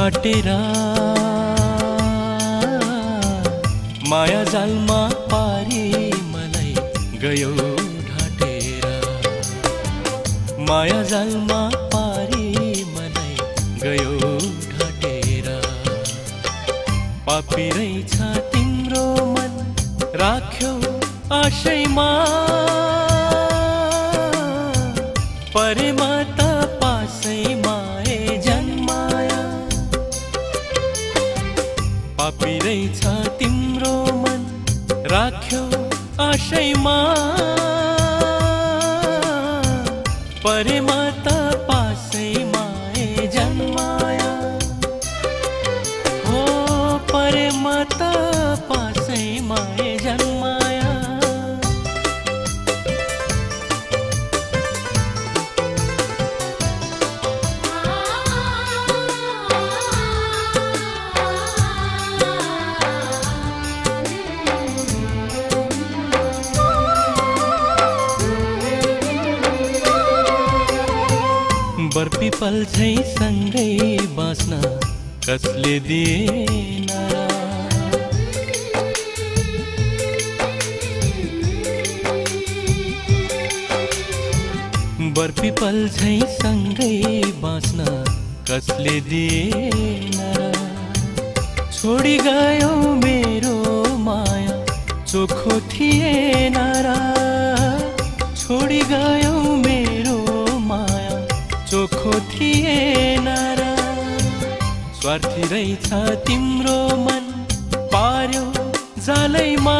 साटेर माया जालमा पारी मलाई गयो ढाटेर। माया जालमा पारी मलाई गयो ढाटेर। पापी रहेछ तिम्रो मन राख्यो आशैमा, परेमा त पासैमा ए जन्माया। पापी रहेछ तिम्रो मन राख्यो आशैमा, परेमा त पासैमा ए जन्माया। हो परेमा त पासैमा ए जन्माया। बरपिपल झै सँगै बाँच्न कसले दिएन र। बरपिपल झै सँगै बाँच्न कसले दिएन र। छोडी गयो मेरो माया चोखो थिएन र। छोडी गयो मेरो माया चोखो थिएन र। स्वार्थी रहेछ तिम्रो मन पार्यो जालैमा,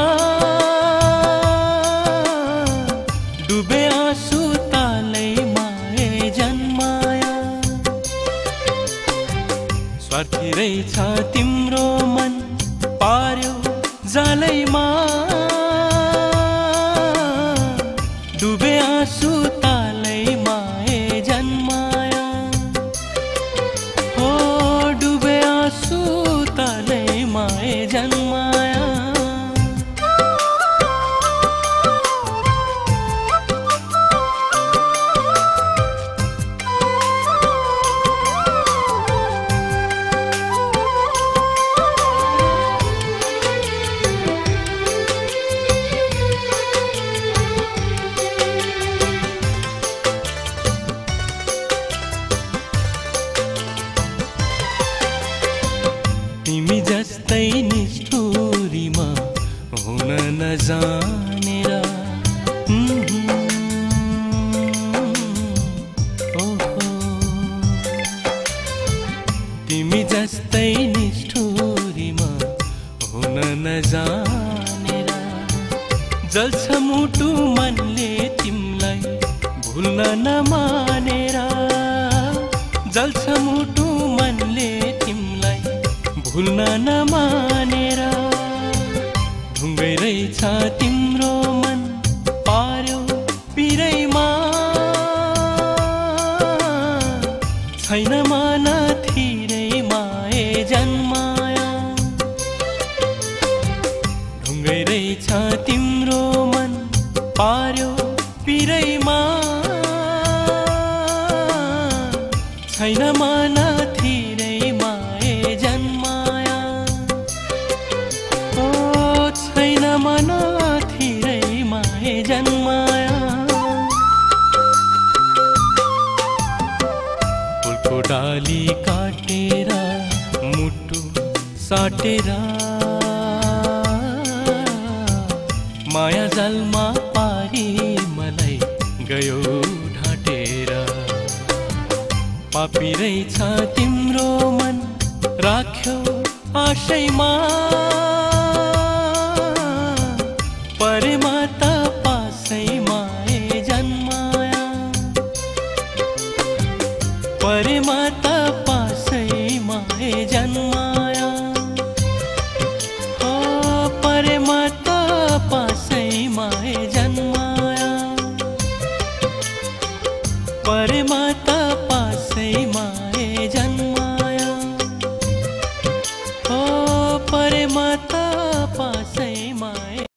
डुबे आँसु तालैमा ए जन्माया। स्वार्थी रहेछ तिम्रो मन पार्यो जालैमा, डुबे आँसु तालैमा ए जन्माया। हो डुबे आँसु तालैमा ए जन्माया। तिमी जस्तै निष्ठुरीमा हुन नजानेर। तिमी जस्तै निष्ठुरीमा हुन नजानेर। जल्छ मुटु मनले तिमीलाई भुल्न नमानेर। जल्छ मुटु मनले तिमीलाई भुल्न नमानेर। ढुङ्गै रहेछ तिम्रो मन पार्यो पिरैमा, छैन मन थिरैमा ए जन्माया। ढुङ्गै रहेछ तिम्रो मन पार्यो पिरैमा, छैन मन थिरैमा ए जन्माया। ओ छैन मन थिरैमा ए जन्माया। फुलको डाली काटेर मुटु साटेर माया जालमा पारी मलाई गयो ढाटेर। पापी रहेछ तिम्रो मन राख्यो आशैमा, परेमा त पासैमा ए जन्माया। परेमा त